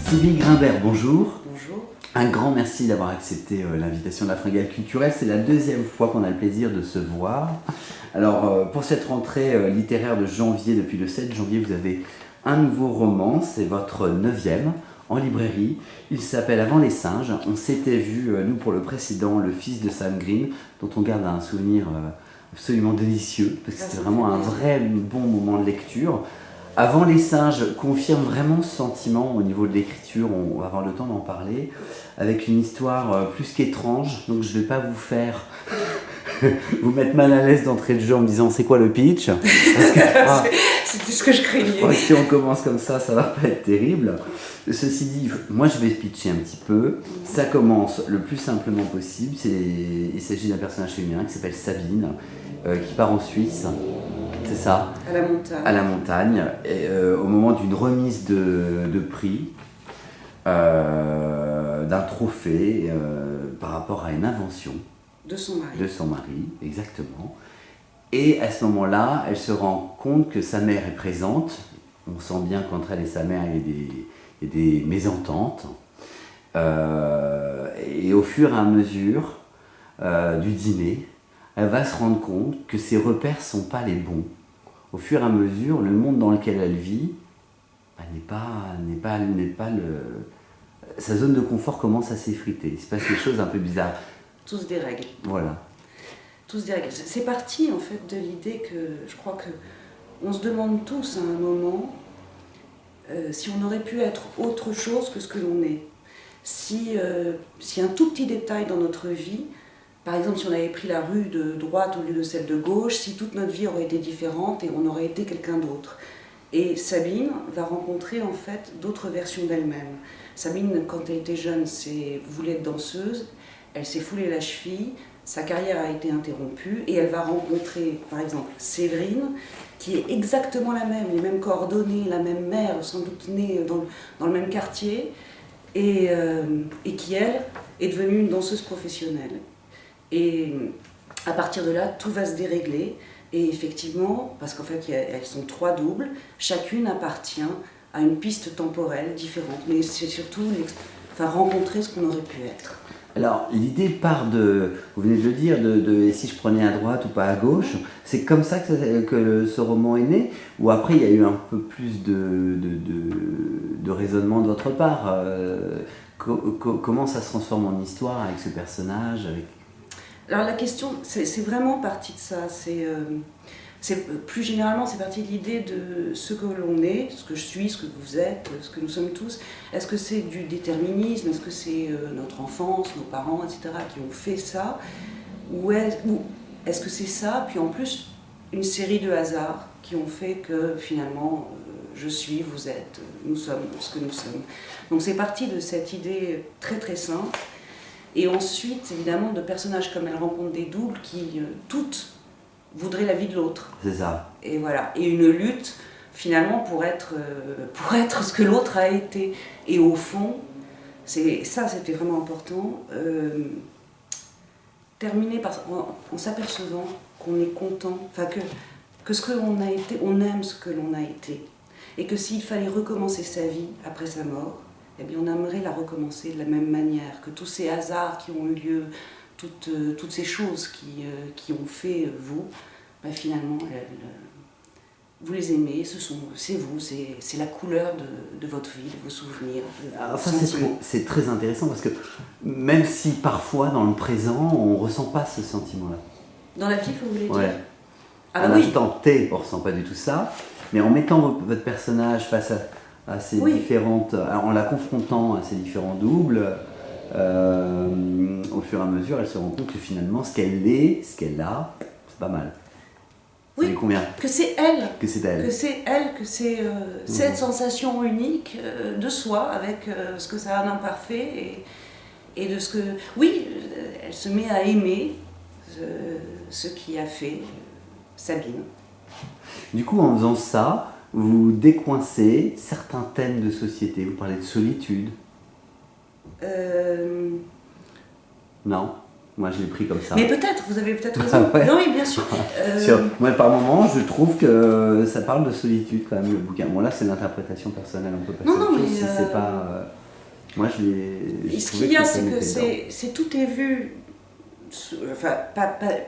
Sylvie Grimbert, bonjour. Bonjour. Un grand merci d'avoir accepté l'invitation de la Fringale Culturelle. C'est la deuxième fois qu'on a le plaisir de se voir. Alors, pour cette rentrée littéraire de janvier, depuis le 7 janvier, vous avez un nouveau roman. C'est votre 9e en librairie. Il s'appelle Avant les singes. On s'était vu, nous, pour le précédent, Le fils de Sam Green, dont on garde un souvenir absolument délicieux, parce que c'était vraiment un vrai bon moment de lecture. Avant les singes confirme vraiment ce sentiment au niveau de l'écriture, on va avoir le temps d'en parler, avec une histoire plus qu'étrange, donc je ne vais pas vous faire vous mettre mal à l'aise d'entrée de jeu en me disant c'est quoi le pitch, parce que c'était ce que je craignais. Si on commence comme ça va pas être terrible. Ceci dit, moi je vais pitcher un petit peu. Ça commence le plus simplement possible. Il s'agit d'un personnage féminin qui s'appelle Sabine, qui part en Suisse. C'est ça. À la montagne. À la montagne, et, au moment d'une remise de prix, d'un trophée par rapport à une invention. De son mari. De son mari, exactement. Et à ce moment-là, elle se rend compte que sa mère est présente. On sent bien qu'entre elle et sa mère, il y a des mésententes. Et au fur et à mesure du dîner, elle va se rendre compte que ses repères ne sont pas les bons. Au fur et à mesure, le monde dans lequel elle vit sa zone de confort commence à s'effriter. Il se passe des choses un peu bizarres. Tout se dérègle. Voilà. Tout se dérègle. C'est parti en fait de l'idée que je crois que on se demande tous à un moment si on aurait pu être autre chose que ce que l'on est. Si un tout petit détail dans notre vie, par exemple, si on avait pris la rue de droite au lieu de celle de gauche, si toute notre vie aurait été différente et on aurait été quelqu'un d'autre. Et Sabine va rencontrer en fait d'autres versions d'elle-même. Sabine, quand elle était jeune, voulait être danseuse, elle s'est foulée la cheville, sa carrière a été interrompue et elle va rencontrer, par exemple, Séverine, qui est exactement la même, les mêmes coordonnées, la même mère, sans doute née dans le même quartier, et qui, elle, est devenue une danseuse professionnelle. Et à partir de là, tout va se dérégler. Et effectivement, parce qu'en fait, elles sont 3 doubles, chacune appartient à une piste temporelle différente. Mais c'est surtout rencontrer ce qu'on aurait pu être. Alors, l'idée part vous venez de le dire, et si je prenais à droite ou pas à gauche, c'est comme ça que ce roman est né, ou après il y a eu un peu plus de raisonnement de votre part. Comment ça se transforme en histoire avec ce personnage Alors la question, c'est vraiment parti de ça. Plus généralement, c'est parti de l'idée de ce que l'on est, ce que je suis, ce que vous êtes, ce que nous sommes tous. Est-ce que c'est du déterminisme? Est-ce que c'est notre enfance, nos parents, etc. qui ont fait ça? Ou est-ce que c'est ça, puis en plus, une série de hasards qui ont fait que finalement, je suis, vous êtes, nous sommes ce que nous sommes. Donc c'est parti de cette idée très très simple. Et ensuite, évidemment, de personnages comme elle rencontre des doubles qui, toutes, voudraient la vie de l'autre. C'est ça. Et voilà. Et une lutte, finalement, pour être ce que l'autre a été. Et au fond, c'était vraiment important. Terminer en s'apercevant qu'on est content, que ce que l'on a été, on aime ce que l'on a été. Et que s'il fallait recommencer sa vie après sa mort, eh bien, on aimerait la recommencer de la même manière, que tous ces hasards qui ont eu lieu, toutes ces choses qui ont fait vous, ben finalement, vous les aimez, c'est vous, c'est la couleur de votre vie, de vos souvenirs. Alors ça, c'est très intéressant parce que même si parfois dans le présent, on ne ressent pas ce sentiment-là. Dans la vie, vous voulez dire? Ouais. À l'instant T, on ne ressent pas du tout ça, mais en mettant votre personnage face à ces différentes, en la confrontant à ces différents doubles, au fur et à mesure, elle se rend compte que finalement, ce qu'elle est, ce qu'elle a, c'est pas mal. Oui, combien que c'est elle. Que c'est elle. Que c'est elle, que c'est cette sensation unique de soi, avec ce que ça a d'imparfait, et de ce que... Oui, elle se met à aimer ce qui a fait Sabine. Du coup, en faisant ça, vous décoincez certains thèmes de société. Vous parlez de solitude. Non, moi je l'ai pris comme ça. Mais peut-être, vous avez peut-être raison. Ouais. Non, oui, bien sûr. Moi, par moment, je trouve que ça parle de solitude quand même, le bouquin. Bon, là, c'est l'interprétation personnelle, on peut pas Non, mais si c'est pas... Moi, j'ai Ce trouvé qu'il y a, ça c'est que mettait c'est tout est vu, enfin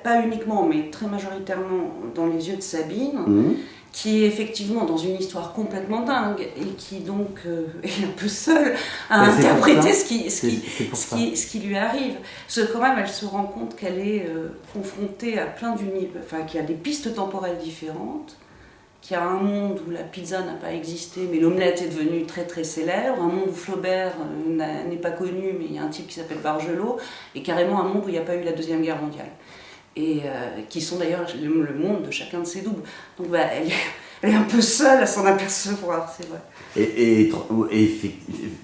pas uniquement, mais très majoritairement dans les yeux de Sabine, dedans. qui est effectivement dans une histoire complètement dingue et qui donc est un peu seule à interpréter ce qui lui arrive. Parce que quand même, elle se rend compte qu'elle est confrontée à plein d'univers, enfin qu'il y a des pistes temporelles différentes, qu'il y a un monde où la pizza n'a pas existé, mais l'omelette est devenue très très célèbre, un monde où Flaubert n'est pas connu, mais il y a un type qui s'appelle Bargelot, et carrément un monde où il n'y a pas eu la Deuxième Guerre mondiale. Et qui sont d'ailleurs le monde de chacun de ses doubles. Donc elle est un peu seule à s'en apercevoir, c'est vrai. Et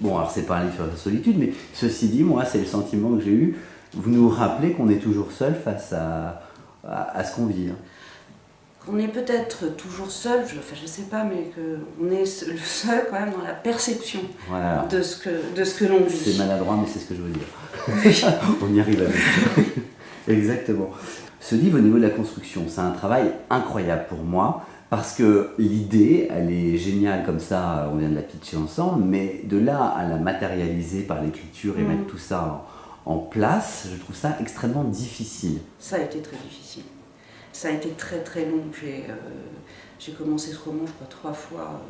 bon, alors c'est pas un livre sur la solitude, mais ceci dit, moi, c'est le sentiment que j'ai eu. Vous nous rappelez qu'on est toujours seul face à ce qu'on vit. Hein. On est peut-être toujours seul, je sais pas, mais qu'on est le seul quand même dans la perception de ce que l'on vit. C'est maladroit, mais c'est ce que je veux dire. On y arrive avec. Exactement. Ce livre, au niveau de la construction, c'est un travail incroyable pour moi, parce que l'idée, elle est géniale comme ça, on vient de la pitcher ensemble, mais de là à la matérialiser par l'écriture et mettre tout ça en place, je trouve ça extrêmement difficile. Ça a été très difficile. Ça a été très très long. J'ai commencé ce roman, je crois, 3 fois.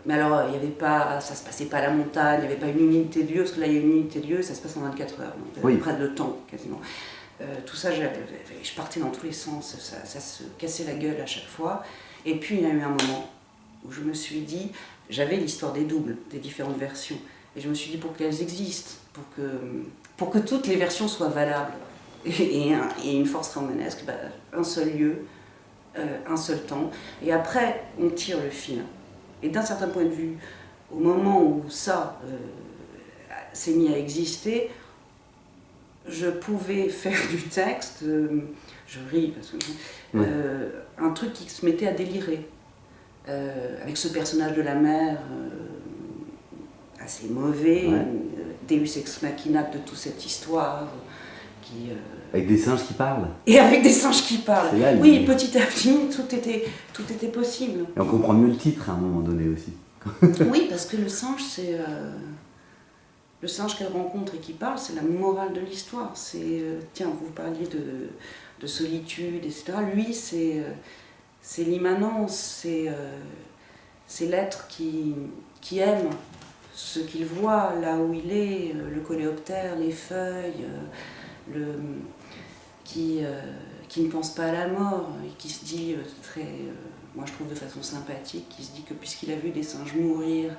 Mais alors, il y avait pas, ça se passait pas à la montagne, il n'y avait pas une unité de lieu, parce que là, il y a une unité de lieu, ça se passe en 24 heures, donc oui. près de temps, quasiment. Tout ça, je partais dans tous les sens, ça se cassait la gueule à chaque fois. Et puis, il y a eu un moment où je me suis dit, j'avais l'histoire des doubles, des différentes versions, et je me suis dit, pour qu'elles existent, pour que toutes les versions soient valables, et une force romanesque, un seul lieu, un seul temps, et après, on tire le fil. Et d'un certain point de vue, au moment où ça s'est mis à exister, je pouvais faire du texte, je ris parce que un truc qui se mettait à délirer, avec ce personnage de la mère assez mauvais, Deus ex machina de toute cette histoire. Avec des singes qui parlent. Et avec des singes qui parlent. Là, oui, petit à petit, tout était possible. Et on comprend mieux le titre à un moment donné aussi. Oui, parce que le singe, c'est... le singe qu'elle rencontre et qui parle, c'est la morale de l'histoire. C'est, tiens, vous parliez de solitude, etc. Lui, c'est l'immanence, c'est l'être qui aime ce qu'il voit, là où il est, le coléoptère, les feuilles, qui ne pense pas à la mort et qui se dit moi je trouve de façon sympathique, qui se dit que puisqu'il a vu des singes mourir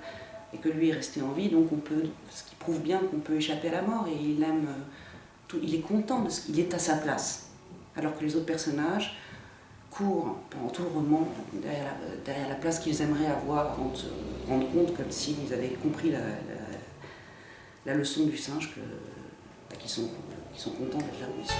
et que lui est resté en vie, donc on peut, ce qui prouve bien qu'on peut échapper à la mort, et il aime il est content de ce qu'il est à sa place, alors que les autres personnages courent pendant tout le roman derrière la place qu'ils aimeraient avoir avant de se rendre compte, comme s'ils avaient compris la leçon du singe, qu'ils sont contents d'être là où ils sont.